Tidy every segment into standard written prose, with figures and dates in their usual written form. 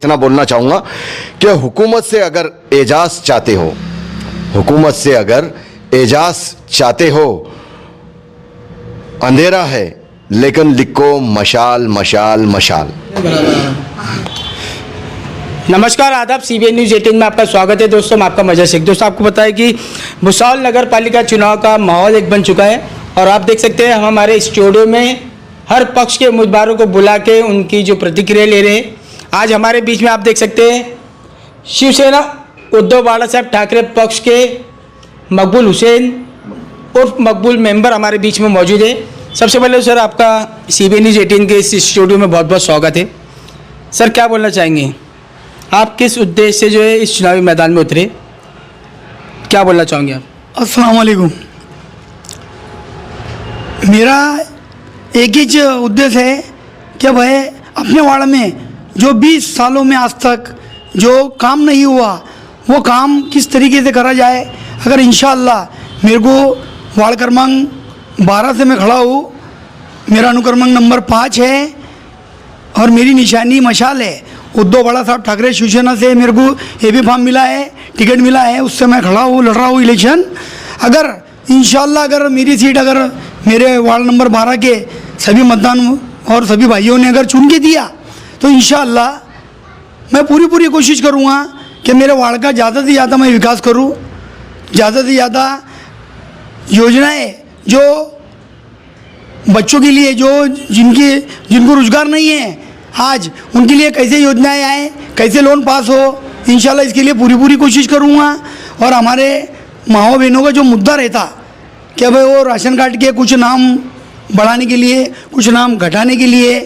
इतना बोलना चाहूँगा कि हुकूमत से अगर एजाज़ चाहते हो, हुकूमत से अगर एजाज़ चाहते हो, अंधेरा है लेकिन लिखो मशाल मशाल मशाल। नमस्कार, आदाब। CBN न्यूज़ 18 में आपका स्वागत है। दोस्तों, मैं आपका मजा शेख। दोस्तों, आपको पता है कि भुसावल नगर पालिका चुनाव का माहौल एक बन चुका है और आप देख सकते हैं हम हमारे स्टूडियो में हर पक्ष के उम्मीदवारों को बुला के उनकी जो प्रतिक्रिया ले रहे हैं। आज हमारे बीच में आप देख सकते हैं शिवसेना उद्धव बाला साहब ठाकरे पक्ष के मकबूल हुसैन उर्फ मकबूल मेंबर हमारे बीच में मौजूद है। सबसे पहले सर, आपका CBN न्यूज़ 18 के इस स्टूडियो में बहुत बहुत स्वागत है। सर, क्या बोलना चाहेंगे, आप किस उद्देश्य से जो है इस चुनावी मैदान में उतरे, क्या बोलना चाहोगे आप? अस्सलाम वालेकुम। मेरा एक ही उद्देश्य है कि भाई अपने वार्ड में जो 20 सालों में आज तक जो काम नहीं हुआ वो काम किस तरीके से करा जाए। अगर इंशाअल्लाह मेरे को वार्ड क्रमांक 12 से मैं खड़ा हूँ, मेरा अनुक्रमांक नंबर 5 है और मेरी निशानी मशाल है। उद्धव बाला साहब ठाकरे शिवसेना से मेरे को AB फॉर्म मिला है, टिकट मिला है, उससे मैं खड़ा हूँ, लड़ रहा हूँ इलेक्शन। अगर इंशाअल्लाह अगर मेरी सीट अगर मेरे वार्ड नंबर 12 के सभी मतदान और सभी भाइयों ने अगर चुन के दिया तो इंशाअल्लाह मैं पूरी कोशिश करूँगा कि मेरे वार्ड का ज़्यादा से ज़्यादा मैं विकास करूँ, ज़्यादा से ज़्यादा योजनाएं जो बच्चों के लिए जो जिनको रोज़गार नहीं है आज उनके लिए कैसे योजनाएं आए, कैसे लोन पास हो, इंशाल्लाह इसके लिए पूरी कोशिश करूँगा। और हमारे माओ बहनों का जो मुद्दा रहता कि भाई वो राशन कार्ड के कुछ नाम बढ़ाने के लिए, कुछ नाम घटाने के लिए,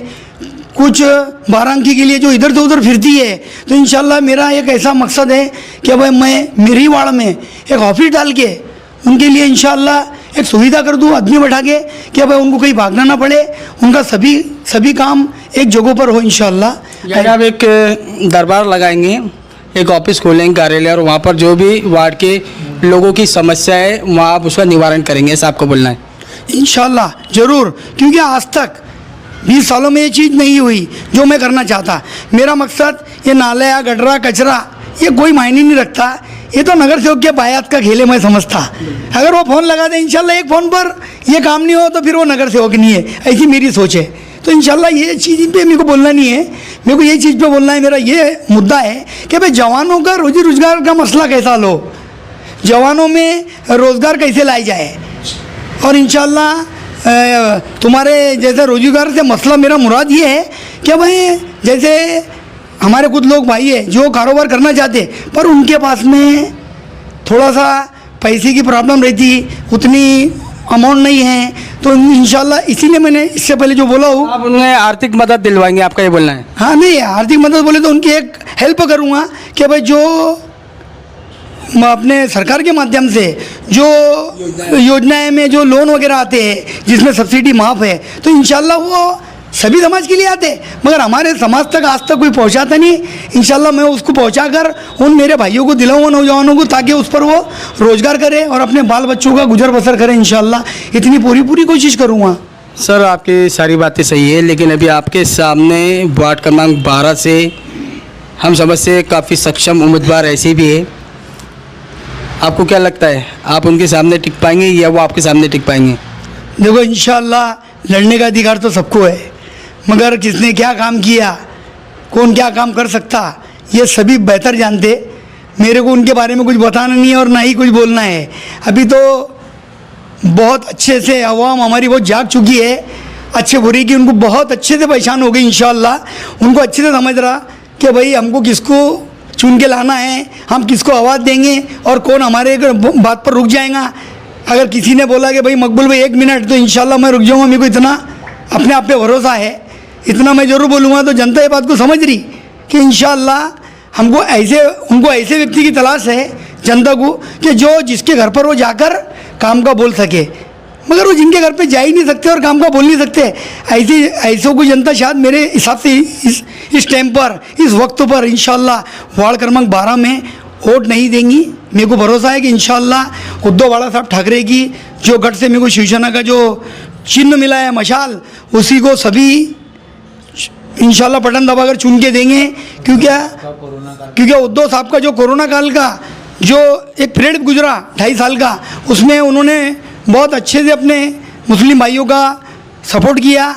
कुछ 12 अंकी के लिए जो इधर से उधर फिरती है, तो इंशाल्लाह मेरा एक ऐसा मकसद है कि भाई मैं मेरी वार्ड में एक ऑफिस डाल के उनके लिए इंशाल्लाह एक सुविधा कर दूँ, आदमी बैठा के कि भाई उनको कहीं भागना ना पड़े, उनका सभी काम एक जगह पर हो इंशाल्लाह। यानी आप एक दरबार लगाएंगे, एक ऑफिस खोलेंगे, कार्यालय, और वहाँ पर जो भी वार्ड के लोगों की समस्या है वहाँ आप उसका निवारण करेंगे, ऐसा आपको बोलना है? इंशाल्लाह ज़रूर, क्योंकि आज तक 20 सालों में ये चीज़ नहीं हुई जो मैं करना चाहता। मेरा मकसद ये नाला गटरा कचरा ये कोई मायने नहीं रखता, ये तो नगर सेवक के बायात का खेल है मैं समझता। अगर वो फ़ोन लगा दे इंशाल्लाह एक फ़ोन पर ये काम नहीं हो तो फिर वो नगर सेवक नहीं है, ऐसी मेरी सोच है। तो इंशाल्लाह ये चीज़ पे मेरे को बोलना नहीं है, मेरे को ये चीज़ पे बोलना है। मेरा ये मुद्दा है कि भाई जवानों का रोजी रोजगार का मसला कैसा लो, जवानों में रोज़गार कैसे लाई जाए, और इंशाल्लाह तुम्हारे जैसे रोजगार से मसला मेरा मुराद ये है कि भाई जैसे हमारे कुछ लोग भाई है जो कारोबार करना चाहते पर उनके पास में थोड़ा सा पैसे की प्रॉब्लम रहती, उतनी अमाउंट नहीं है, तो इंशाल्लाह इसीलिए मैंने इससे पहले जो बोला हूँ आप उन्हें आर्थिक मदद दिलवाएंगे, आपका ये बोलना है? हाँ, नहीं आर्थिक मदद बोले तो उनकी एक हेल्प करूँगा कि भाई जो अपने सरकार के माध्यम से जो योजनाएं में जो लोन वगैरह आते हैं जिसमें सब्सिडी माफ़ है, तो इंशाल्लाह वो सभी समाज के लिए आते, मगर हमारे समाज तक आज तक कोई पहुंचाता नहीं। इंशाल्लाह मैं उसको पहुंचाकर उन मेरे भाइयों को दिलाऊंगा, नौजवानों को, ताकि उस पर वो रोज़गार करे और अपने बाल बच्चों का गुजर बसर करे। इंशाल्लाह इतनी पूरी कोशिश करूँगा। सर, आपकी सारी बातें सही है, लेकिन अभी आपके सामने वार्ड क्रमांक 12 से हम समझते काफ़ी सक्षम उम्मीदवार ऐसे भी है, आपको क्या लगता है आप उनके सामने टिक पाएंगे या वो आपके सामने टिक पाएंगे? देखो, इंशाल्लाह लड़ने का अधिकार तो सबको है, मगर किसने क्या काम किया, कौन क्या काम कर सकता, ये सभी बेहतर जानते। मेरे को उनके बारे में कुछ बताना नहीं है और ना ही कुछ बोलना है। अभी तो बहुत अच्छे से अवाम हमारी बहुत जाग चुकी है, अच्छे बुरे की उनको बहुत अच्छे से पहचान हो गई। इंशाल्लाह उनको अच्छे से समझ रहा कि भाई हमको किसको चुन के लाना है, हम किसको आवाज़ देंगे और कौन हमारे बात पर रुक जाएगा। अगर किसी ने बोला कि भाई मकबूल भाई 1 मिनट, तो इंशाल्लाह मैं रुक जाऊँगा। मेरे को इतना अपने आप पे भरोसा है, इतना मैं ज़रूर बोलूँगा। तो जनता ये बात को समझ रही कि इंशाल्लाह उनको ऐसे व्यक्ति की तलाश है जनता को कि जो जिसके घर पर वो जाकर काम का बोल सके, मगर वो जिनके घर पे जा ही नहीं सकते और काम का बोल नहीं सकते, ऐसों को जनता शायद मेरे हिसाब से इस टाइम पर, इस वक्त पर इंशाल्लाह वार्ड क्रमांक 12 में वोट नहीं देंगी। मेरे को भरोसा है कि इंशाल्लाह उद्धव बाला साहब ठाकरे की जो गढ़ से मेरे को शिवसेना का जो चिन्ह मिला है मशाल, उसी को सभी इंशाल्लाह बटन दबाकर चुन के देंगे। क्योंकि उद्धव साहब का जो कोरोना काल का जो एक पीरियड गुजरा 2.5 साल का, उसमें उन्होंने बहुत अच्छे से अपने मुस्लिम भाइयों का सपोर्ट किया।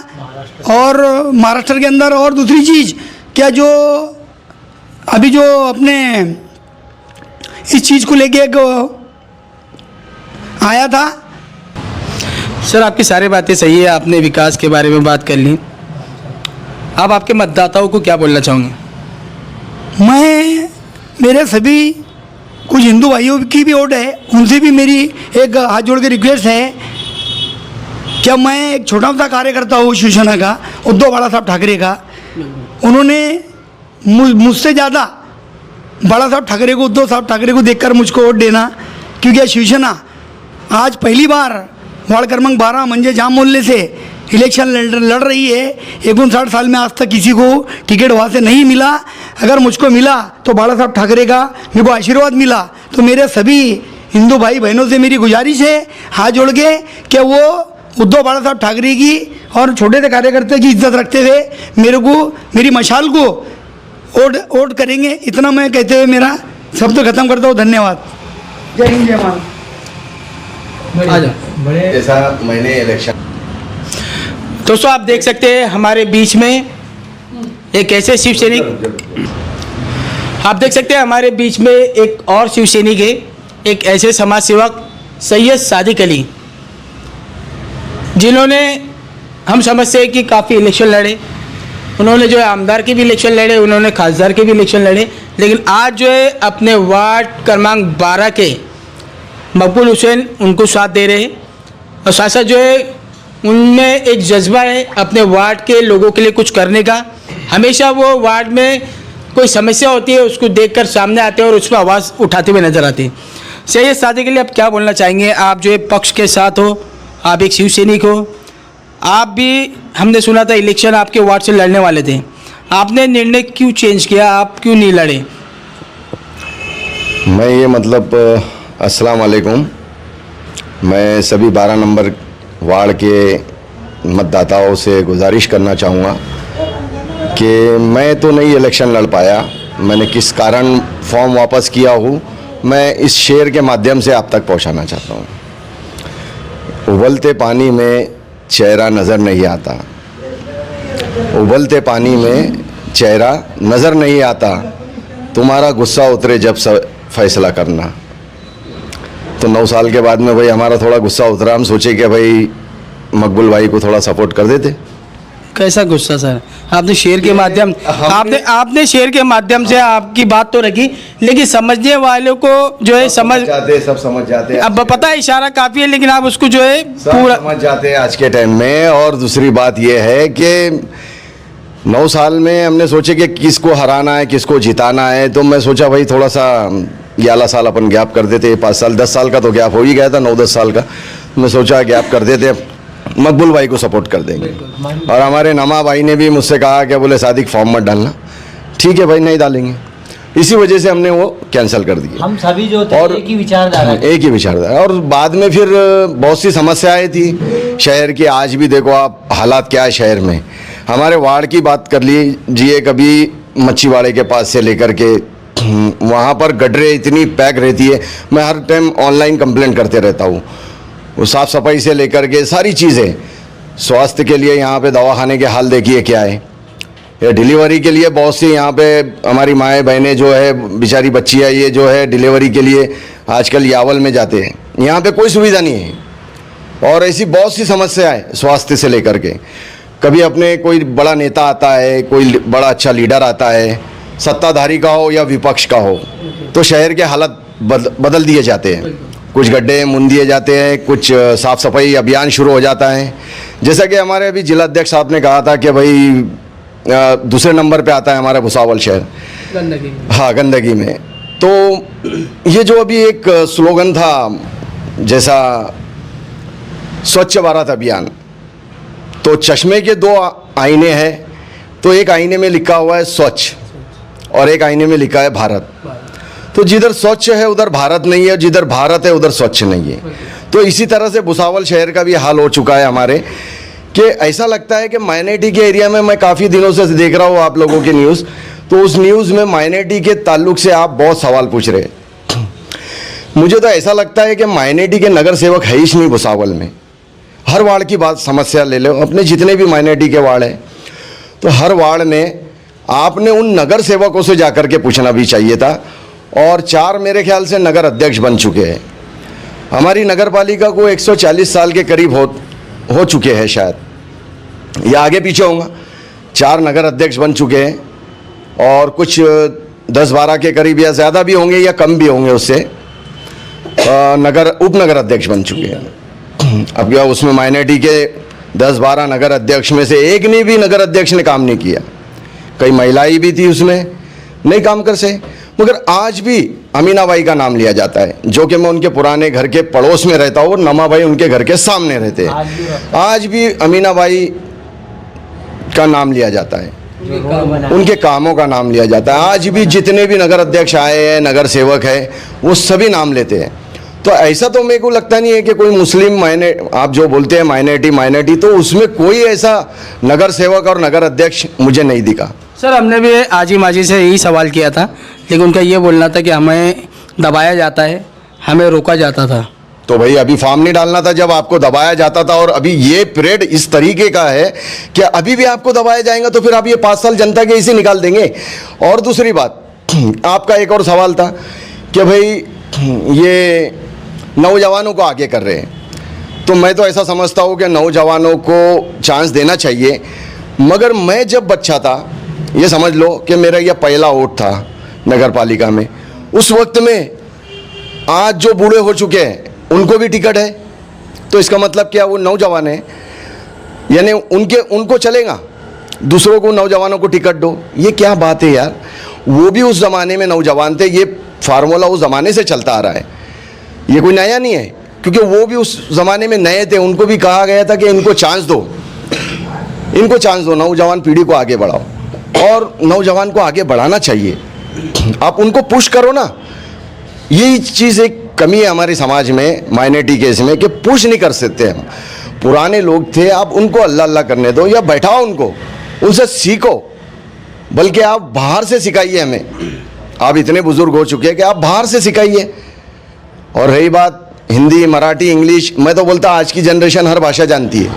और महाराष्ट्र के अंदर और दूसरी चीज़ क्या, जो अभी जो अपने इस चीज़ को लेके एक आया था। सर आपकी सारी बातें सही है, आपने विकास के बारे में बात कर ली। आप आपके मतदाताओं को क्या बोलना चाहोगे? मैं मेरे सभी कुछ हिंदू भाइयों की भी वोट है, उनसे भी मेरी एक हाथ जोड़ के रिक्वेस्ट है। क्या मैं एक छोटा सा कार्यकर्ता हूँ शिवसेना का, उद्धव बाला साहब ठाकरे का। उन्होंने मुझसे ज़्यादा बाला साहब ठाकरे को, उद्धव साहब ठाकरे को देखकर मुझको वोट देना। क्योंकि शिवसेना आज पहली बार वार्ड क्रमांक 12 म्हणजे जाम मोहल्ले से इलेक्शन लड़ रही है। 59 साल में आज तक किसी को टिकट वहाँ से नहीं मिला। अगर मुझको मिला तो बाला साहब ठाकरे का मेरे को आशीर्वाद मिला। तो मेरे सभी हिंदू भाई बहनों से मेरी गुजारिश है हाथ जोड़ के कि वो उद्धव बाला साहब ठाकरे की और छोटे से कार्यकर्ता की इज्जत रखते हुए मेरे को, मेरी मशाल को वोट करेंगे। इतना मैं कहते हुए मेरा शब्द खत्म करता हूँ। धन्यवाद। जय हिंद जय भारत। ऐसा मैंने इलेक्शन। दोस्तों आप देख सकते हैं हमारे बीच में एक ऐसे शिव सैनिक, आप देख सकते हैं हमारे बीच में एक और शिव सैनिक है, एक ऐसे समाज सेवक सैयद सादिक अली, जिन्होंने हम समझते हैं कि काफ़ी इलेक्शन लड़े। उन्होंने जो है आमदार के भी इलेक्शन लड़े, उन्होंने खासदार के भी इलेक्शन लड़े, लेकिन आज जो है अपने वार्ड क्रमांक 12 के मकबूल हुसैन उनको साथ दे रहे हैं। और साथ साथ जो है उनमें एक जज्बा है अपने वार्ड के लोगों के लिए कुछ करने का। हमेशा वो वार्ड में कोई समस्या होती है उसको देखकर सामने आते हैं और उस पर आवाज़ उठाते हुए नजर आते हैं। सैयद सादिक अली, आप क्या बोलना चाहेंगे? आप जो है पक्ष के साथ हो, आप एक शिव सैनिक हो, आप भी हमने सुना था इलेक्शन आपके वार्ड से लड़ने वाले थे, आपने निर्णय क्यों चेंज किया? आप क्यों नहीं लड़े? मैं ये मतलब अस्सलाम वालेकुम, मैं सभी 12 नंबर वार्ड के मतदाताओं से गुजारिश करना चाहूँगा कि मैं तो नहीं इलेक्शन लड़ पाया। मैंने किस कारण फॉर्म वापस किया हूँ, मैं इस शेर के माध्यम से आप तक पहुँचाना चाहता हूँ। उबलते पानी में चेहरा नज़र नहीं आता, उबलते पानी में चेहरा नज़र नहीं आता, तुम्हारा गुस्सा उतरे जब फैसला करना। तो 9 साल के बाद में भाई हमारा थोड़ा गुस्सा उतरा, हम सोचे कि भाई मकबूल भाई को थोड़ा सपोर्ट कर देते। कैसा गुस्सा सर? आपने शेर के माध्यम आपने शेर के माध्यम से आपकी बात तो रखी, लेकिन समझने वालों को जो है सब समझ जाते। अब पता है इशारा काफ़ी है, लेकिन आप उसको जो है पूरा समझ जाते हैं आज के टाइम में। और दूसरी बात यह है कि 9 साल में हमने सोचे कि किसको हराना है, किसको जिताना है। तो मैं सोचा भाई थोड़ा सा 11 साल अपन गैप कर देते, 5 साल 10 साल का तो गैप हो ही गया था, 9-10 साल का। मैं सोचा गैप कर देते, मकबूल भाई को सपोर्ट कर देंगे। और हमारे नमा भाई ने भी मुझसे कहा कि बोले सादिक फॉर्म मत डालना। ठीक है भाई, नहीं डालेंगे। इसी वजह से हमने वो कैंसिल कर दिया। हम सभी जो थे और एक ही विचारधारा, एक ही विचारधारा। और बाद में फिर बहुत सी समस्याएं थी शहर की। आज भी देखो आप हालात क्या है शहर में। हमारे वार्ड की बात कर लीजिए, कभी मच्छीवाड़े के पास से लेकर के वहाँ पर गड्ढरे इतनी पैक रहती है, मैं हर टाइम ऑनलाइन कंप्लेंट करते रहता हूँ। वो साफ़ सफाई से लेकर के सारी चीज़ें, स्वास्थ्य के लिए यहाँ पे दवाखाने के हाल देखिए क्या है, या डिलीवरी के लिए बहुत सी यहाँ पे हमारी माएँ बहनें जो है बेचारी बच्चियाँ ये जो है डिलीवरी के लिए आजकल यावल में जाते हैं, यहाँ पे कोई सुविधा नहीं है। और ऐसी बहुत सी समस्याएं स्वास्थ्य से लेकर के, कभी अपने कोई बड़ा नेता आता है, कोई बड़ा अच्छा लीडर आता है, सत्ताधारी का हो या विपक्ष का हो, तो शहर के हालत बदल दिए जाते हैं। कुछ गड्ढे मुन दिए जाते हैं, कुछ साफ़ सफाई अभियान शुरू हो जाता है। जैसा कि हमारे अभी जिला अध्यक्ष साहब ने कहा था कि भाई दूसरे नंबर पे आता है हमारा भुसावल शहर गंदगी। हाँ, गंदगी में। तो ये जो अभी एक स्लोगन था जैसा स्वच्छ भारत अभियान, तो चश्मे के 2 आईने हैं, तो एक आईने में लिखा हुआ है स्वच्छ और एक आईने में लिखा है भारत। तो जिधर स्वच्छ है उधर भारत नहीं है, जिधर भारत है उधर स्वच्छ नहीं है। तो इसी तरह से भुसावल शहर का भी हाल हो चुका है हमारे कि ऐसा लगता है कि माइनॉरिटी के एरिया में, मैं काफ़ी दिनों से देख रहा हूँ आप लोगों की न्यूज़, तो उस न्यूज़ में माइनॉरिटी के ताल्लुक से आप बहुत सवाल पूछ रहे हैं। मुझे तो ऐसा लगता है कि माइनॉरिटी के नगर सेवक है ही नहीं भुसावल में। हर वार्ड की बात समस्या ले लो, अपने जितने भी माइनॉरिटी के वार्ड हैं, तो हर वार्ड में आपने उन नगर सेवकों से जाकर के पूछना भी चाहिए था। और 4 मेरे ख्याल से नगर अध्यक्ष बन चुके हैं। हमारी नगर पालिका को 140 साल के करीब हो चुके हैं, शायद या आगे पीछे होगा। 4 नगर अध्यक्ष बन चुके हैं और कुछ 10-12 के करीब या ज़्यादा भी होंगे या कम भी होंगे, उससे उपनगर अध्यक्ष बन चुके हैं। अब क्या उसमें माइनॉरिटी के 10-12 नगर अध्यक्ष में से एक ने भी नगर अध्यक्ष ने काम नहीं किया। कई महिलाएं भी थी उसमें, नहीं काम कर सके। मगर आज भी अमीनाबाई का नाम लिया जाता है, जो कि मैं उनके पुराने घर के पड़ोस में रहता हूँ और नमाबाई उनके घर के सामने रहते हैं। आज भी अमीनाबाई का नाम लिया जाता है, उनके कामों का नाम लिया जाता है। आज भी जितने भी नगर अध्यक्ष आए हैं, नगर सेवक है, वो सभी नाम लेते हैं। तो ऐसा तो मेरे को लगता नहीं है कि कोई मुस्लिम आप जो बोलते हैं माइनॉरिटी, तो उसमें कोई ऐसा नगर सेवक और नगर अध्यक्ष मुझे नहीं दिखा। सर, हमने भी आजी माजी से यही सवाल किया था, लेकिन उनका ये बोलना था कि हमें दबाया जाता है, हमें रोका जाता था। तो भाई अभी फॉर्म नहीं डालना था जब आपको दबाया जाता था, और अभी ये पीरियड इस तरीके का है कि अभी भी आपको दबाया जाएगा, तो फिर आप ये 5 साल जनता के इसे निकाल देंगे। और दूसरी बात, आपका एक और सवाल था कि भाई ये नौजवानों को आगे कर रहे हैं, तो मैं तो ऐसा समझता हूँ कि नौजवानों को चांस देना चाहिए। मगर मैं जब बच्चा था, ये समझ लो कि मेरा यह पहला वोट था नगर पालिका में, उस वक्त में आज जो बूढ़े हो चुके हैं उनको भी टिकट है, तो इसका मतलब क्या, वो नौजवान है, यानी उनको चलेगा, दूसरों को नौजवानों को टिकट दो। ये क्या बात है यार। वो भी उस ज़माने में नौजवान थे, ये फार्मूला उस ज़माने से चलता आ रहा है, ये कोई नया नहीं है, क्योंकि वो भी उस ज़माने में नए थे। उनको भी कहा गया था कि इनको चांस दो, नौजवान पीढ़ी को आगे बढ़ाओ, और नौजवान को आगे बढ़ाना चाहिए। आप उनको पुश करो ना। यही चीज़ एक कमी है हमारे समाज में, माइनॉरिटी केस में, कि पुश नहीं कर सकते हम। पुराने लोग थे, आप उनको अल्लाह अल्लाह करने दो या बैठाओ उनको, उनसे सीखो, बल्कि आप बाहर से सिखाइए हमें। आप इतने बुजुर्ग हो चुके हैं कि आप बाहर से सिखाइए। और रही बात हिंदी, मराठी, इंग्लिश, मैं तो बोलता आज की जनरेशन हर भाषा जानती है,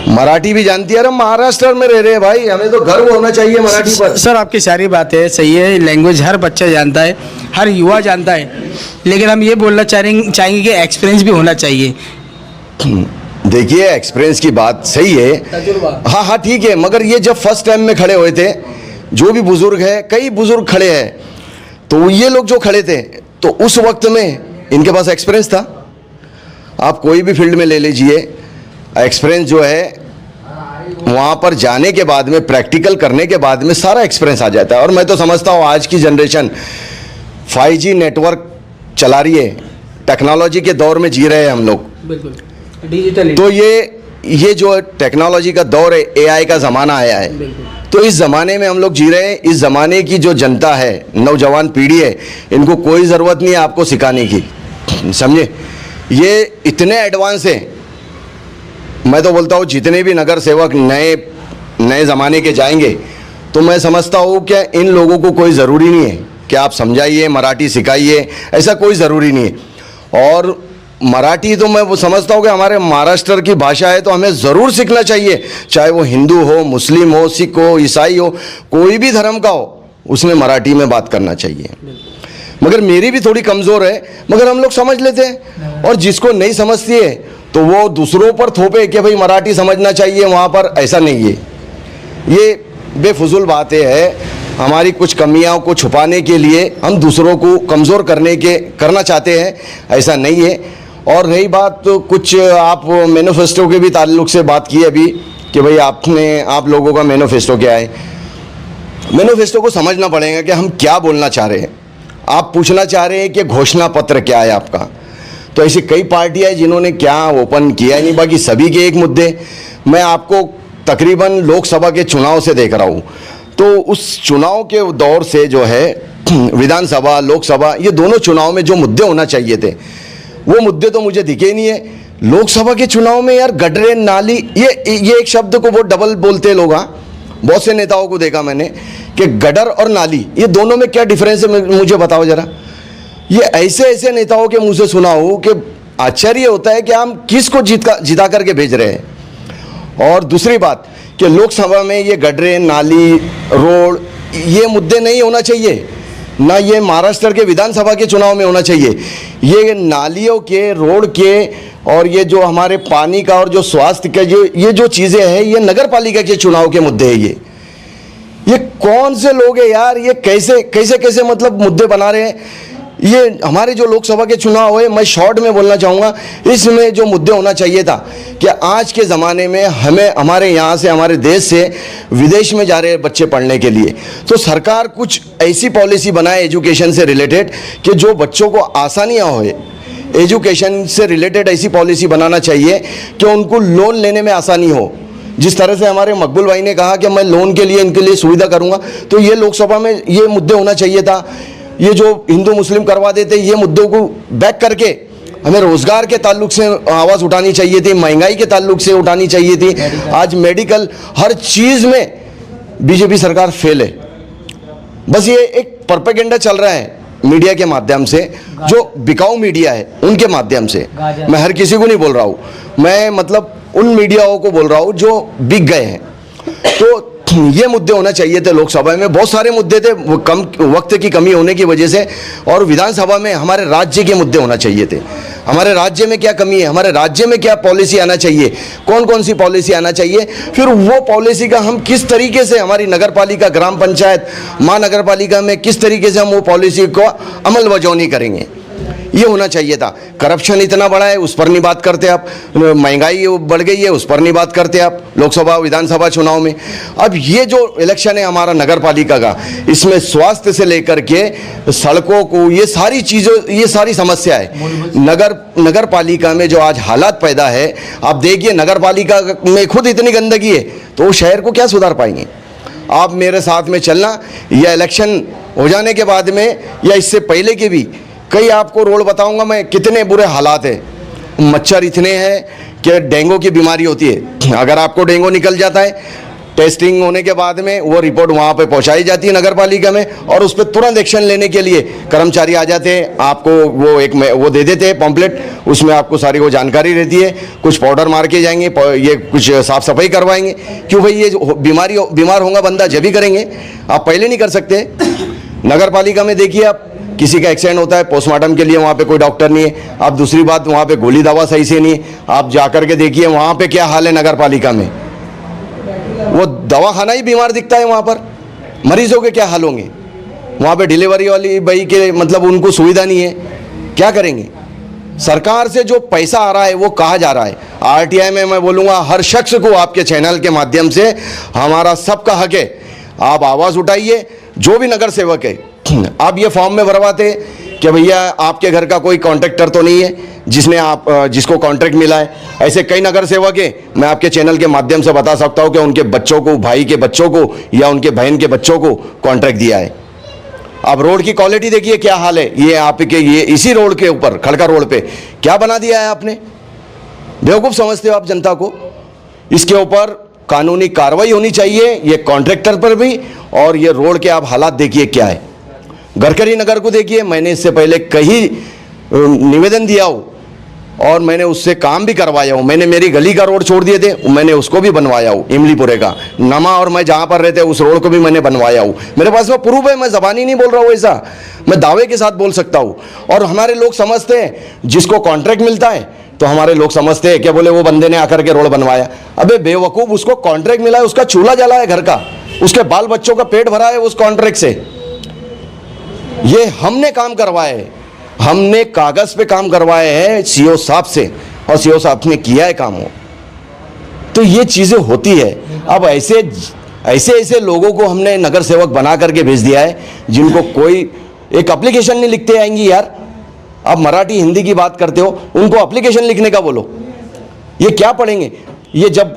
मराठी भी जानती है। अरे महाराष्ट्र में रह रहे हैं भाई, हमें तो गर्व होना चाहिए मराठी पर। सर, आपकी सारी बातें सही है, लैंग्वेज हर बच्चा जानता है, हर युवा जानता है, लेकिन हम ये बोलना चाहेंगे कि एक्सपीरियंस भी होना चाहिए। देखिए, एक्सपीरियंस की बात सही है, हाँ ठीक है, मगर ये जब फर्स्ट टाइम में खड़े हुए थे, जो भी बुजुर्ग है, कई बुजुर्ग खड़े हैं, तो ये लोग जो खड़े थे, तो उस वक्त में इनके पास एक्सपीरियंस था। आप कोई भी फील्ड में ले लीजिए, एक्सपीरियंस जो है वहाँ पर जाने के बाद में, प्रैक्टिकल करने के बाद में सारा एक्सपीरियंस आ जाता है। और मैं तो समझता हूँ आज की जनरेशन 5G नेटवर्क चला रही है, टेक्नोलॉजी के दौर में जी रहे हैं हम लोग, बिल्कुल डिजिटल। तो ये जो टेक्नोलॉजी का दौर है, AI का ज़माना आया है, तो इस ज़माने में हम लोग जी रहे हैं। इस ज़माने की जो जनता है, नौजवान पीढ़ी है, इनको कोई ज़रूरत नहीं है आपको सिखाने की, समझे। ये इतने एडवांस हैं, मैं तो बोलता हूँ जितने भी नगर सेवक नए ज़माने के जाएंगे, तो मैं समझता हूँ कि इन लोगों को कोई ज़रूरी नहीं है कि आप समझाइए, मराठी सिखाइए, ऐसा कोई ज़रूरी नहीं है। और मराठी तो मैं वो समझता हूँ कि हमारे महाराष्ट्र की भाषा है, तो हमें ज़रूर सीखना चाहिए, चाहे वो हिंदू हो, मुस्लिम हो, सिख हो, ईसाई हो, कोई भी धर्म का हो, उसने मराठी में बात करना चाहिए। मगर मेरी भी थोड़ी कमज़ोर है, मगर हम लोग समझ लेते हैं। और जिसको नहीं समझती है तो वो दूसरों पर थोपे कि भाई मराठी समझना चाहिए वहाँ पर, ऐसा नहीं है। ये बेफुजुल बातें है। हमारी कुछ कमियों को छुपाने के लिए हम दूसरों को कमज़ोर करना चाहते हैं, ऐसा नहीं है। और रही बात तो कुछ आप मैनिफेस्टो के भी ताल्लुक से बात की अभी कि भाई आप लोगों का मैनिफेस्टो क्या है। मैनिफेस्टो को समझना पड़ेगा कि हम क्या बोलना चाह रहे हैं। आप पूछना चाह रहे हैं कि घोषणा पत्र क्या है आपका, तो ऐसी कई पार्टियां हैं जिन्होंने क्या ओपन किया नहीं, बाकी सभी के एक मुद्दे। मैं आपको तकरीबन लोकसभा के चुनाव से देख रहा हूँ, तो उस चुनाव के दौर से जो है विधानसभा, लोकसभा, ये दोनों चुनाव में जो मुद्दे होना चाहिए थे, वो मुद्दे तो मुझे दिखे नहीं है। लोकसभा के चुनाव में यार गडरे नाली, ये एक शब्द को वो डबल बोलते हैं लोग। हाँ, बहुत से नेताओं को देखा मैंने कि गडर और नाली, ये दोनों में क्या डिफरेंस है मुझे बताओ जरा। ये ऐसे ऐसे नेताओं के मुंह से सुना हो कि आश्चर्य होता है कि हम किसको जिता करके भेज रहे हैं। और दूसरी बात कि लोकसभा में ये गडरे नाली रोड ये मुद्दे नहीं होना चाहिए, ना ये महाराष्ट्र के विधानसभा के चुनाव में होना चाहिए। ये नालियों के, रोड के और ये जो हमारे पानी का और जो स्वास्थ्य के ये जो चीज़ें हैं, ये नगर पालिका के चुनाव के मुद्दे हैं। ये कौन से लोग हैं यार, ये कैसे कैसे कैसे मतलब मुद्दे बना रहे हैं। ये हमारे जो लोकसभा के चुनाव हुए, मैं शॉर्ट में बोलना चाहूँगा, इसमें जो मुद्दे होना चाहिए था कि आज के ज़माने में हमें हमारे यहाँ से, हमारे देश से विदेश में जा रहे बच्चे पढ़ने के लिए, तो सरकार कुछ ऐसी पॉलिसी बनाए एजुकेशन से रिलेटेड कि जो बच्चों को आसानियाँ होए। एजुकेशन से रिलेटेड ऐसी पॉलिसी बनाना चाहिए कि उनको लोन लेने में आसानी हो। जिस तरह से हमारे मकबूल भाई ने कहा कि मैं लोन के लिए इनके लिए सुविधा करूँगा, तो ये लोकसभा में ये मुद्दे होना चाहिए था। ये जो हिंदू मुस्लिम करवा देते, ये मुद्दों को बैक करके हमें रोज़गार के ताल्लुक से आवाज़ उठानी चाहिए थी, महंगाई के ताल्लुक से उठानी चाहिए थी। आज मेडिकल हर चीज़ में बीजेपी सरकार फेल है। बस ये एक प्रोपेगेंडा चल रहा है मीडिया के माध्यम से, जो बिकाऊ मीडिया है उनके माध्यम से। मैं हर किसी को नहीं बोल रहा हूँ, मैं मतलब उन मीडियाओं को बोल रहा हूँ जो बिक गए हैं। तो ये मुद्दे होना चाहिए थे लोकसभा में, बहुत सारे मुद्दे थे, वो कम वक्त की कमी होने की वजह से। और विधानसभा में हमारे राज्य के मुद्दे होना चाहिए थे। हमारे राज्य में क्या कमी है, हमारे राज्य में क्या पॉलिसी आना चाहिए, कौन कौन सी पॉलिसी आना चाहिए, फिर वो पॉलिसी का हम किस तरीके से हमारी नगर पालिका, ग्राम पंचायत, महानगर पालिका में किस तरीके से हम वो पॉलिसी को अमल वजौनी करेंगे, ये होना चाहिए था। करप्शन इतना बड़ा है, उस पर नहीं बात करते आप। महंगाई बढ़ गई है, उस पर नहीं बात करते आप लोकसभा विधानसभा चुनाव में। अब ये जो इलेक्शन है हमारा नगर पालिका का, इसमें स्वास्थ्य से लेकर के सड़कों को, ये सारी चीज़ों, ये सारी समस्या है। नगर पालिका में जो आज हालात पैदा है, आप देखिए नगर पालिका में खुद इतनी गंदगी है, तो वो शहर को क्या सुधार पाएंगे। आप मेरे साथ में चलना, या इलेक्शन हो जाने के बाद में या इससे पहले के भी कई आपको रोड बताऊंगा मैं, कितने बुरे हालात हैं। मच्छर इतने हैं कि डेंगू की बीमारी होती है। अगर आपको डेंगू निकल जाता है, टेस्टिंग होने के बाद में वो रिपोर्ट वहाँ पे पहुँचाई जाती है नगर पालिका में, और उस पर तुरंत एक्शन लेने के लिए कर्मचारी आ जाते हैं। आपको वो दे देते हैं पॉम्पलेट, उसमें आपको सारी वो जानकारी रहती है। कुछ पाउडर मार के जाएंगे, ये कुछ साफ़ सफाई करवाएंगे। क्यों भाई, ये बीमार होगा बंदा जब ही करेंगे, आप पहले नहीं कर सकते। नगर पालिका में देखिए आप, किसी का एक्सीडेंट होता है, पोस्टमार्टम के लिए वहाँ पे कोई डॉक्टर नहीं है। आप दूसरी बात, वहाँ पे गोली दवा सही से नहीं है। आप जाकर के देखिए वहाँ पे क्या हाल है नगर पालिका में, वो दवाखाना ही बीमार दिखता है। वहाँ पर मरीजों के क्या हाल होंगे। वहाँ पे डिलीवरी वाली भाई के मतलब उनको सुविधा नहीं है, क्या करेंगे। सरकार से जो पैसा आ रहा है वो कहाँ जा रहा है। आरटीआई में मैं बोलूँगा हर शख्स को आपके चैनल के माध्यम से, हमारा सबका हक है, आप आवाज़ उठाइए। जो भी नगर सेवक है, आप ये फॉर्म में भरवाते कि भैया आपके घर का कोई कॉन्ट्रैक्टर तो नहीं है जिसको कॉन्ट्रैक्ट मिला है। ऐसे कई नगर सेवक हैं, मैं आपके चैनल के माध्यम से बता सकता हूं कि उनके बच्चों को, भाई के बच्चों को या उनके बहन के बच्चों को कॉन्ट्रैक्ट दिया है। आप रोड की क्वालिटी देखिए क्या हाल है। ये आपके ये इसी रोड के ऊपर, खड़का रोड पे क्या बना दिया है आपने। बेवकूफ़ समझते हो आप जनता को। इसके ऊपर कानूनी कार्रवाई होनी चाहिए, ये कॉन्ट्रैक्टर पर भी। और ये रोड के आप हालात देखिए क्या है। गडकरी नगर को देखिए, मैंने इससे पहले कहीं निवेदन दिया हो और मैंने उससे काम भी करवाया हूँ। मैंने मेरी गली का रोड छोड़ दिए थे, मैंने उसको भी बनवाया हूँ। इमलीपुरे का नमा और मैं जहाँ पर रहते उस रोड को भी मैंने बनवाया हूँ। मेरे पास में प्रूफ है, मैं ज़बानी नहीं बोल रहा हूँ ऐसा, मैं दावे के साथ बोल सकता हूँ। और हमारे लोग समझते हैं जिसको कॉन्ट्रैक्ट मिलता है, तो हमारे लोग समझते हैं क्या बोले वो बंदे ने आकर के रोड बनवाया। अबे बेवकूफ़, उसको कॉन्ट्रैक्ट मिला है, उसका चूल्हा जला है घर का, उसके बाल बच्चों का पेट भरा है उस कॉन्ट्रैक्ट से। ये हमने काम करवाए हैं, हमने कागज पे काम करवाए हैं सीओ साहब से, और सीओ साहब ने किया है काम हो। तो ये चीज़ें होती है। अब ऐसे लोगों को हमने नगर सेवक बना करके भेज दिया है जिनको कोई एक एप्लीकेशन नहीं लिखते आएंगी यार। आप मराठी हिंदी की बात करते हो, उनको एप्लीकेशन लिखने का बोलो, ये क्या पढ़ेंगे। ये जब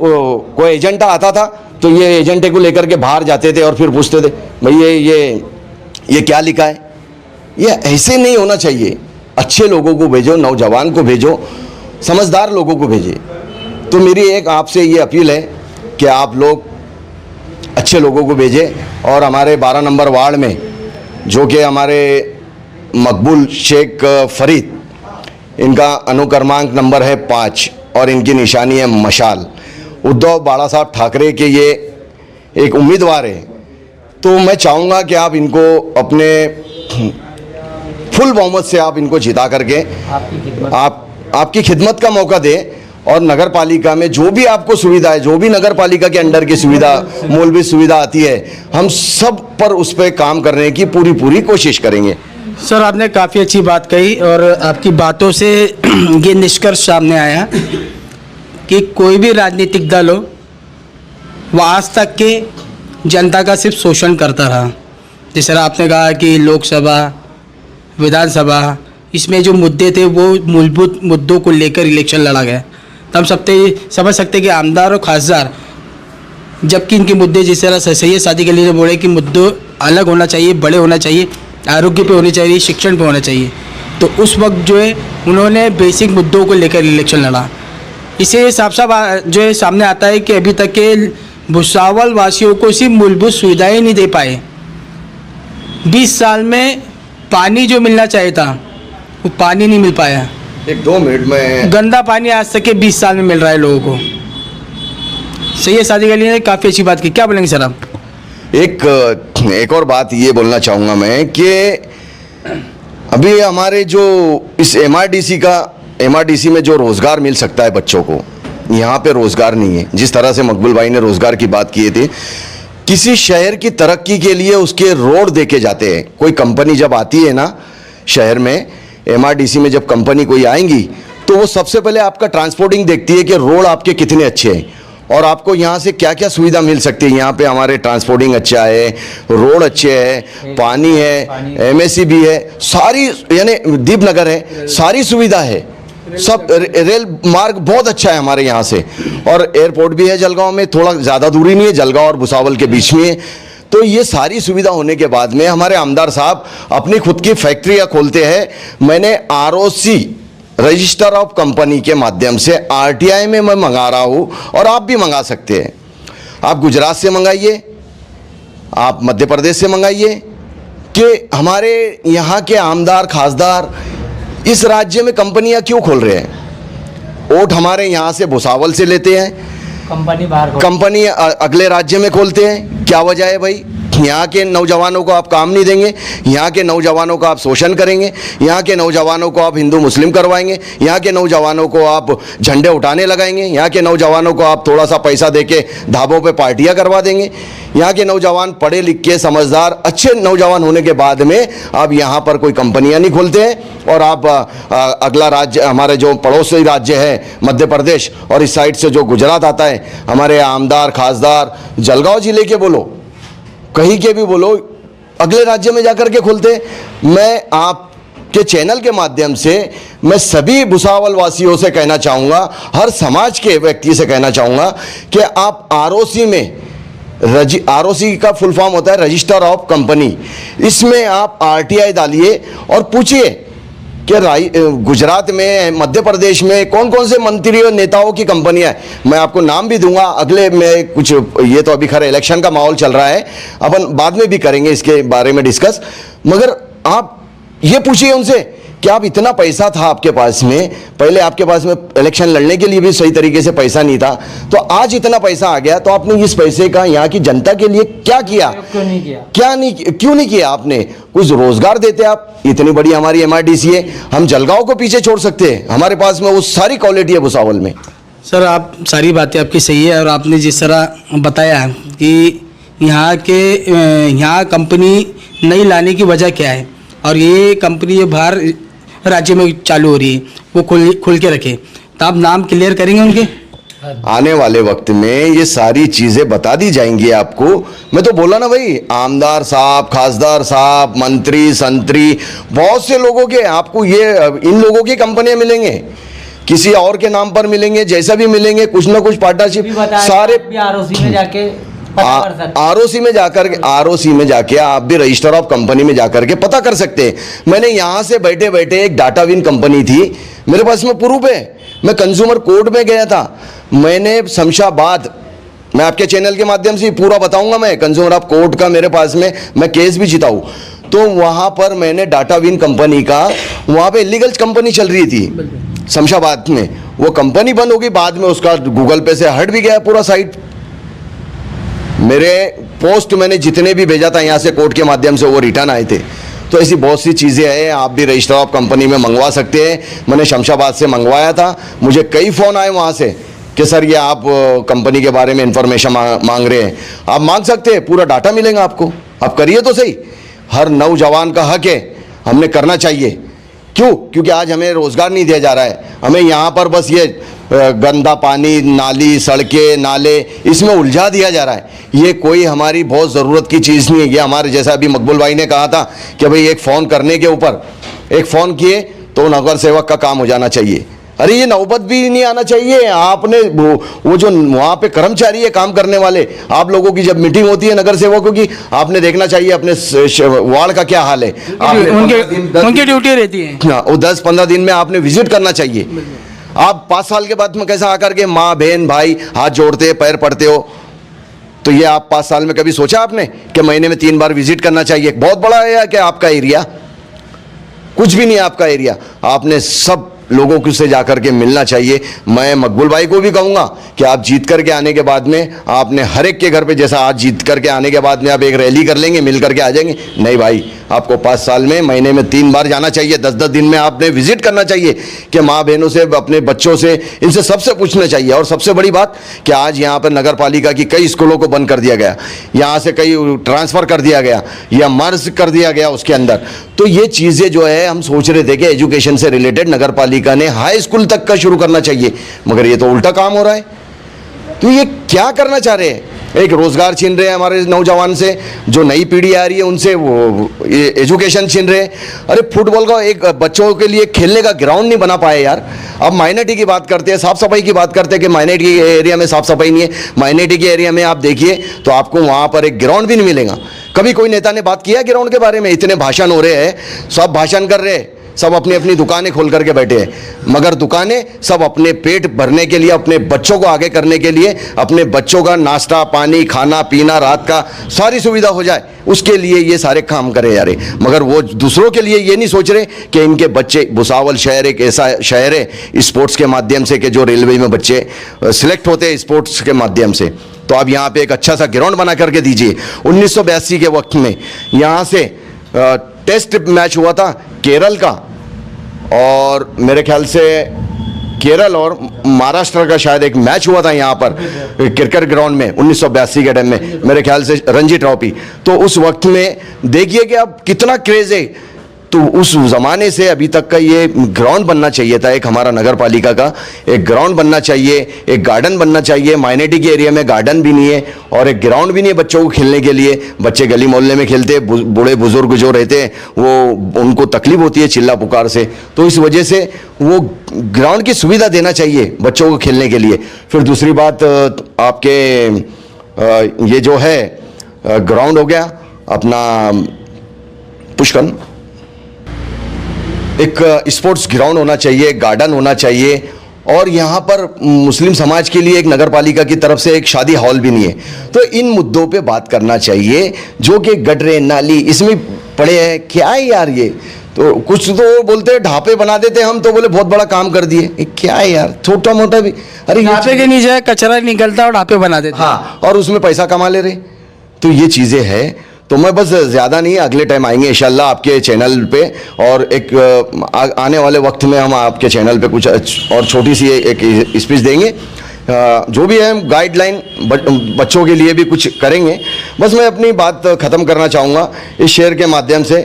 कोई एजेंटा आता था तो ये एजेंटे को लेकर के बाहर जाते थे और फिर पूछते थे भाई ये क्या लिखा है। ये ऐसे नहीं होना चाहिए। अच्छे लोगों को भेजो, नौजवान को भेजो, समझदार लोगों को भेजिए। तो मेरी एक आपसे ये अपील है कि आप लोग अच्छे लोगों को भेजें। और हमारे 12 नंबर वार्ड में जो कि हमारे मकबूल शेख फरीद, इनका अनुक्रमांक नंबर है 5 और इनकी निशानी है मशाल। उद्धव बाला साहब ठाकरे के ये एक उम्मीदवार है। तो मैं चाहूँगा कि आप इनको अपने फुल बहुमत से आप इनको जिता करके आपकी खिदमत का मौका दें। और नगर पालिका में जो भी आपको सुविधा है, जो भी नगर पालिका के अंडर की सुविधा, मौलवी सुविधा आती है, हम सब पर उस पर काम करने की पूरी कोशिश करेंगे। सर, आपने काफ़ी अच्छी बात कही और आपकी बातों से ये निष्कर्ष सामने आया कि कोई भी राजनीतिक दल हो वह आज तक के जनता का सिर्फ शोषण करता रहा। जिस तरह आपने कहा कि लोकसभा, विधानसभा, इसमें जो मुद्दे थे वो मूलभूत मुद्दों को लेकर इलेक्शन लड़ा गया। तो हम समझ सकते कि आमदार और खासदार, जबकि इनके मुद्दे जिस तरह सही शादी के लिए बोले कि मुद्दे अलग होना चाहिए, बड़े होना चाहिए, आरोग्य पे होनी चाहिए, शिक्षण पे होना चाहिए, तो उस वक्त जो है उन्होंने बेसिक मुद्दों को लेकर इलेक्शन लड़ा। इसे साफ साफ जो है सामने आता है कि अभी तक के भुसावल वासियों को सिर्फ मूलभूत सुविधाएं नहीं दे पाए। 20 साल में पानी जो मिलना चाहिए था वो पानी नहीं मिल पाया। 1-2 मिनट में गंदा पानी आज तक के 20 साल में मिल रहा है लोगों को। सही है, शादी के लिए काफ़ी अच्छी बात की। क्या बोलेंगे सर आप? एक और बात ये बोलना चाहूँगा मैं कि अभी हमारे जो इस एमआरडीसी में जो रोज़गार मिल सकता है बच्चों को, यहाँ पे रोज़गार नहीं है। जिस तरह से मकबूल भाई ने रोज़गार की बात की थी, किसी शहर की तरक्की के लिए उसके रोड देके जाते हैं। कोई कंपनी जब आती है ना शहर में, एमआरडीसी में जब कंपनी कोई आएंगी तो वो सबसे पहले आपका ट्रांसपोर्टिंग देखती है कि रोड आपके कितने अच्छे हैं और आपको यहाँ से क्या क्या सुविधा मिल सकती है। यहाँ पे हमारे ट्रांसपोर्टिंग अच्छा है, रोड अच्छे है, पानी है, एमएससी भी है, सारी यानी दीपनगर है, सारी सुविधा है, सब रेल मार्ग बहुत अच्छा है हमारे यहाँ से। और एयरपोर्ट भी है जलगांव में, थोड़ा ज़्यादा दूरी नहीं है, जलगांव और भुसावल के बीच में है। तो ये सारी सुविधा होने के बाद में हमारे आमदार साहब अपनी खुद की फैक्ट्रियाँ खोलते हैं। मैंने आरओसी रजिस्टर ऑफ कंपनी के माध्यम से आरटीआई में मैं मंगा रहा हूँ और आप भी मंगा सकते हैं। आप गुजरात से मंगाइए, आप मध्य प्रदेश से मंगाइए, कि हमारे यहाँ के आमदार खासदार इस राज्य में कंपनियाँ क्यों खोल रहे हैं? वोट हमारे यहाँ से भुसावल से लेते हैं, कंपनी अगले राज्य में खोलते हैं। क्या वजह है भाई? यहाँ के नौजवानों को आप काम नहीं देंगे, यहाँ के नौजवानों का आप शोषण करेंगे, यहाँ के नौजवानों को आप हिंदू मुस्लिम करवाएंगे, यहाँ के नौजवानों को आप झंडे उठाने लगाएंगे, यहाँ के नौजवानों को आप थोड़ा सा पैसा देके ढाबों पे पार्टियाँ करवा देंगे। यहाँ के नौजवान पढ़े लिख के समझदार अच्छे नौजवान होने के बाद में आप यहाँ पर कोई कंपनियाँ नहीं खोलते हैं। और आप अगला राज्य, हमारे जो पड़ोसी राज्य है मध्य प्रदेश और इस साइड से जो गुजरात आता है, हमारे आमदार खासदार जलगांव जिले के बोलो, कहीं के भी बोलो, अगले राज्य में जाकर के खोलते। मैं आपके चैनल के माध्यम से मैं सभी भुसावल वासियों से कहना चाहूँगा, हर समाज के व्यक्ति से कहना चाहूँगा कि आप आरओसी में, आरओसी का फुल फॉर्म होता है रजिस्टर ऑफ कंपनी, इसमें आप आरटीआई डालिए और पूछिए कि गुजरात में, मध्य प्रदेश में कौन कौन से मंत्री और नेताओं की कंपनियां हैं। मैं आपको नाम भी दूंगा अगले में कुछ, ये तो अभी खैर इलेक्शन का माहौल चल रहा है, अपन बाद में भी करेंगे इसके बारे में डिस्कस, मगर आप ये पूछिए उनसे कि आप इतना पैसा था आपके पास में, पहले आपके पास में इलेक्शन लड़ने के लिए भी सही तरीके से पैसा नहीं था, तो आज इतना पैसा आ गया, तो आपने इस पैसे का यहाँ की जनता के लिए क्या किया? क्यों नहीं किया आपने? कुछ रोजगार देते आप। इतनी बड़ी हमारी एमआरडीसी है, हम जलगांव को पीछे छोड़ सकते हैं, हमारे पास में वो सारी क्वालिटी है भुसावल में। सर, आप सारी बातें आपकी सही है और आपने जिस तरह बताया कि यहाँ कंपनी नहीं लाने की वजह क्या है और ये कंपनी बाहर राज्य में चालू हो रही है, वो खुल के रखे, तो आप नाम क्लियर करेंगे उनके? आने वाले वक्त में ये सारी चीजें बता दी जाएंगी आपको। मैं तो बोला ना भाई, आमदार साहब, खासदार साहब, मंत्री संतरी, बहुत से लोगों के आपको ये इन लोगों की कंपनियां मिलेंगे, किसी और के नाम पर मिलेंगे, जैसा भी मिलेंगे, कुछ ना कुछ पार्टनरशिप सारे आरओसी में जाके आरओसी में जाके आप भी रजिस्टर ऑफ कंपनी में जाकर के पता कर सकते हैं। मैंने यहाँ से बैठे बैठे एक डाटा विन कंपनी थी, मेरे पास में प्रूफ है, मैं कंज्यूमर कोर्ट में गया था, मैंने शमशाबाद, मैं आपके चैनल के माध्यम से पूरा बताऊंगा, मैं कंज्यूमर आप कोर्ट का मेरे पास में मैं केस भी जीता हूँ। तो वहाँ पर मैंने डाटाविन कंपनी का, वहाँ पे इलीगल कंपनी चल रही थी शमशाबाद में, वो कंपनी बंद होगी, बाद में उसका गूगल पे से हट भी गया पूरा साइट। मेरे पोस्ट मैंने जितने भी भेजा था यहाँ से कोर्ट के माध्यम से वो रिटर्न आए थे। तो ऐसी बहुत सी चीज़ें हैं, आप भी रजिस्टर ऑफ कंपनी में मंगवा सकते हैं। मैंने शमशाबाद से मंगवाया था, मुझे कई फ़ोन आए वहाँ से कि सर ये आप कंपनी के बारे में इंफॉर्मेशन मांग रहे हैं। आप मांग सकते हैं, पूरा डाटा मिलेगा आपको, आप करिए तो सही। हर नौजवान का हक है, हमने करना चाहिए। क्यों? क्योंकि आज हमें रोज़गार नहीं दिया जा रहा है, हमें यहाँ पर बस ये गंदा पानी, नाली, सड़कें, नाले, इसमें उलझा दिया जा रहा है। ये कोई हमारी बहुत ज़रूरत की चीज़ नहीं है। ये हमारे जैसा अभी मकबूल भाई ने कहा था कि भाई एक फ़ोन करने के ऊपर, एक फ़ोन किए तो नगर सेवक का काम हो जाना चाहिए। अरे ये नौबत भी नहीं आना चाहिए। आपने वो जो वहाँ पे कर्मचारी है काम करने वाले, आप लोगों की जब मीटिंग होती है नगर सेवकों की, आपने देखना चाहिए अपने वार्ड का क्या हाल है। उनकी ड्यूटी रहती है, हाँ, वो 10-15 दिन में आपने विजिट करना चाहिए। आप 5 साल के बाद में कैसा आकर के माँ बहन भाई हाथ जोड़ते पैर पड़ते हो, तो ये आप 5 साल में कभी सोचा आपने कि महीने में 3 बार विजिट करना चाहिए? बहुत बड़ा है क्या आपका एरिया? कुछ भी नहीं है आपका एरिया। आपने सब लोगों को से जाकर के मिलना चाहिए। मैं मकबूल भाई को भी कहूँगा कि आप जीत करके आने के बाद में आपने हर एक के घर पे, जैसा आज जीत करके आने के बाद में आप एक रैली कर लेंगे, मिल करके आ जाएंगे, नहीं भाई, आपको 5 साल में महीने में 3 बार जाना चाहिए। 10-10 दिन में आपने विजिट करना चाहिए कि माँ बहनों से, अपने बच्चों से, इनसे सबसे पूछना चाहिए। और सबसे बड़ी बात कि आज यहाँ पर नगर पालिका की कई स्कूलों को बंद कर दिया गया, यहाँ से कई ट्रांसफ़र कर दिया गया या मर्ज कर दिया गया उसके अंदर। तो ये चीज़ें जो है हम सोच रहे थे कि एजुकेशन से रिलेटेड नगर पालिका ने हाई स्कूल तक का शुरू करना चाहिए, मगर ये तो उल्टा काम हो रहा है। तो ये क्या करना चाह रहे हैं? एक रोजगार छीन रहे हैं हमारे नौजवान से, जो नई पीढ़ी आ रही है उनसे वो एजुकेशन छीन रहे हैं। अरे फुटबॉल का एक बच्चों के लिए खेलने का ग्राउंड नहीं बना पाए यार। अब माइनॉरिटी की बात करते हैं, साफ सफाई की बात करते हैं कि माइनॉरिटी के एरिया में साफ सफाई नहीं है। माइनॉरिटी के एरिया में आप देखिए तो आपको वहाँ पर एक ग्राउंड भी नहीं मिलेगा। कभी कोई नेता ने बात किया ग्राउंड के बारे में? इतने भाषण हो रहे हैं, सब भाषण कर रहे हैं, सब अपनी अपनी दुकानें खोल करके बैठे हैं, मगर दुकानें सब अपने पेट भरने के लिए, अपने बच्चों को आगे करने के लिए, अपने बच्चों का नाश्ता पानी, खाना पीना, रात का सारी सुविधा हो जाए, उसके लिए ये सारे काम करे जा रहे। मगर वो दूसरों के लिए ये नहीं सोच रहे कि इनके बच्चे, भुसावल शहर एक ऐसा शहर है स्पोर्ट्स के माध्यम से कि जो रेलवे में बच्चे सिलेक्ट होते हैं स्पोर्ट्स के माध्यम से। तो आप यहाँ पे एक अच्छा सा ग्राउंड बना करके दीजिए। 1982 के वक्त में यहाँ से टेस्ट मैच हुआ था केरल का, और मेरे ख्याल से केरल और महाराष्ट्र का शायद एक मैच हुआ था यहाँ पर क्रिकेट ग्राउंड में 1982 के टाइम में, मेरे ख्याल से रणजी ट्रॉफी। तो उस वक्त में देखिए कि अब कितना क्रेज है। तो उस ज़माने से अभी तक का ये ग्राउंड बनना चाहिए था, एक हमारा नगर पालिका का एक ग्राउंड बनना चाहिए, एक गार्डन बनना चाहिए। माइनॉरिटी के एरिया में गार्डन भी नहीं है और एक ग्राउंड भी नहीं है बच्चों को खेलने के लिए। बच्चे गली मोहल्ले में खेलते हैं, बूढ़े बुजुर्ग जो रहते हैं वो उनको तकलीफ होती है चिल्ला पुकार से, तो इस वजह से वो ग्राउंड की सुविधा देना चाहिए बच्चों को खेलने के लिए। फिर दूसरी बात आपके ये जो है ग्राउंड हो गया अपना पुष्कर, एक स्पोर्ट्स ग्राउंड होना चाहिए, गार्डन होना चाहिए। और यहाँ पर मुस्लिम समाज के लिए एक नगर पालिका की तरफ से एक शादी हॉल भी नहीं है। तो इन मुद्दों पे बात करना चाहिए जो कि गडरे नाली इसमें पड़े हैं। क्या है यार ये? तो कुछ तो बोलते हैं ढापे बना देते हैं हम, तो बोले बहुत बड़ा काम कर दिए। क्या है यार, छोटा मोटा भी। अरे ढापे के नीचे कचरा निकलता और ढापे बना देते। हाँ, और उसमें पैसा कमा ले रहे। तो ये चीज़ें हैं। तो मैं बस ज़्यादा नहीं, अगले टाइम आएंगे इंशाल्लाह आपके चैनल पे, और एक आने वाले वक्त में हम आपके चैनल पे कुछ और छोटी सी एक स्पीच देंगे। जो भी है गाइडलाइन बच्चों के लिए भी कुछ करेंगे। बस मैं अपनी बात ख़त्म करना चाहूँगा इस शेर के माध्यम से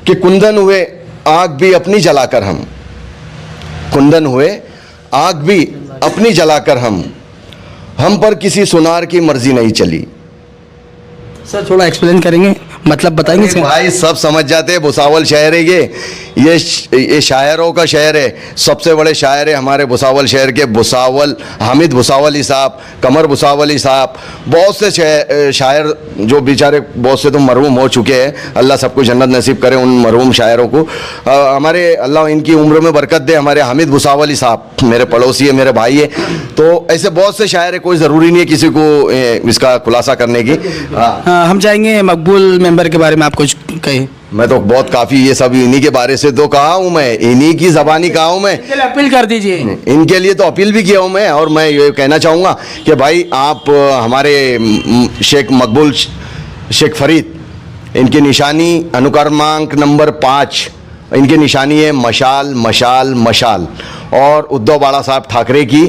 कि कुंदन हुए आग भी अपनी जलाकर हम, कुंदन हुए आग भी अपनी जलाकर हम पर किसी सुनार की मर्जी नहीं चली। सर थोड़ा एक्सप्लेन करेंगे, मतलब बताएंगे सर? भाई सब समझ जाते हैं, भुसावल शहर है ये शायरों का शहर है। सबसे बड़े शायर है हमारे भुसावल शहर के, भुसावल हामिद भुसावली साहब, कमर भुसावली साहब, बहुत से शायर जो बेचारे बहुत से तो मरहूम हो चुके हैं। अल्लाह सबको जन्नत नसीब करे उन मरहूम शायरों को। हमारे अल्लाह इनकी उम्र में बरकत दे। हमारे हामिद भुसावली साहब मेरे पड़ोसी है, मेरे भाई है। तो ऐसे बहुत से शायर है, कोई ज़रूरी नहीं है किसी को इसका खुलासा करने की। हाँ, हम चाहेंगे मकबूल मेंबर के बारे में आप कुछ कहें। मैं तो बहुत काफ़ी ये सब इन्हीं के बारे से तो कहा हूँ, मैं इन्हीं की ज़बानी कहा हूँ मैं। अपील कर दीजिए। इनके लिए तो अपील भी किया हूँ मैं, और मैं ये कहना चाहूँगा कि भाई आप हमारे शेख मकबूल शेख फरीद, इनकी निशानी अनुक्रमांक नंबर 5, इनकी निशानी है मशाल मशाल मशाल, और उद्धव बाला साहब ठाकरे की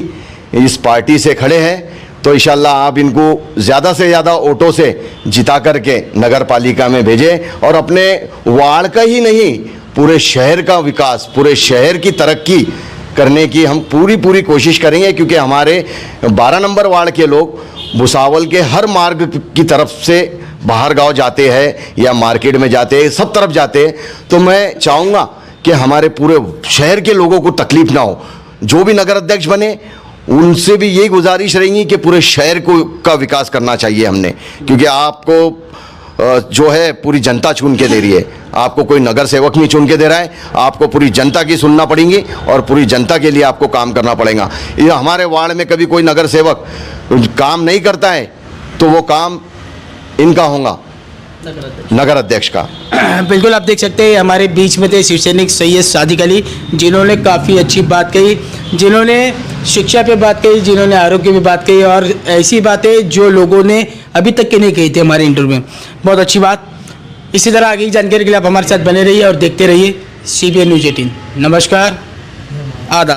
इस पार्टी से खड़े हैं। तो इंशाल्लाह आप इनको ज़्यादा से ज़्यादा वोटों से जिता करके नगर पालिका में भेजें, और अपने वार्ड का ही नहीं पूरे शहर का विकास, पूरे शहर की तरक्की करने की हम पूरी कोशिश करेंगे। क्योंकि हमारे 12 नंबर वार्ड के लोग भुसावल के हर मार्ग की तरफ से बाहर गांव जाते हैं या मार्केट में जाते हैं, सब तरफ जाते हैं। तो मैं चाहूँगा कि हमारे पूरे शहर के लोगों को तकलीफ ना हो। जो भी नगर अध्यक्ष बने उनसे भी यही गुजारिश रहेगी कि पूरे शहर का विकास करना चाहिए हमने, क्योंकि आपको जो है पूरी जनता चुन के दे रही है, आपको कोई नगर सेवक नहीं चुन के दे रहा है, आपको पूरी जनता की सुनना पड़ेगी और पूरी जनता के लिए आपको काम करना पड़ेगा। ये हमारे वार्ड में कभी कोई नगर सेवक काम नहीं करता है तो वो काम इनका होगा, नगर अध्यक्ष का। बिल्कुल, आप देख सकते हैं हमारे बीच में थे शिवसैनिक सैयद सादिक अली, जिन्होंने काफ़ी अच्छी बात कही, जिन्होंने शिक्षा पे बात कही, जिन्होंने आरोग्य पे बात कही, और ऐसी बातें जो लोगों ने अभी तक की नहीं कही थी हमारे इंटरव्यू में। बहुत अच्छी बात। इसी तरह आगे की जानकारी के लिए आप हमारे साथ बने रहिए और देखते रहिए CBN News 18। नमस्कार, आदाब।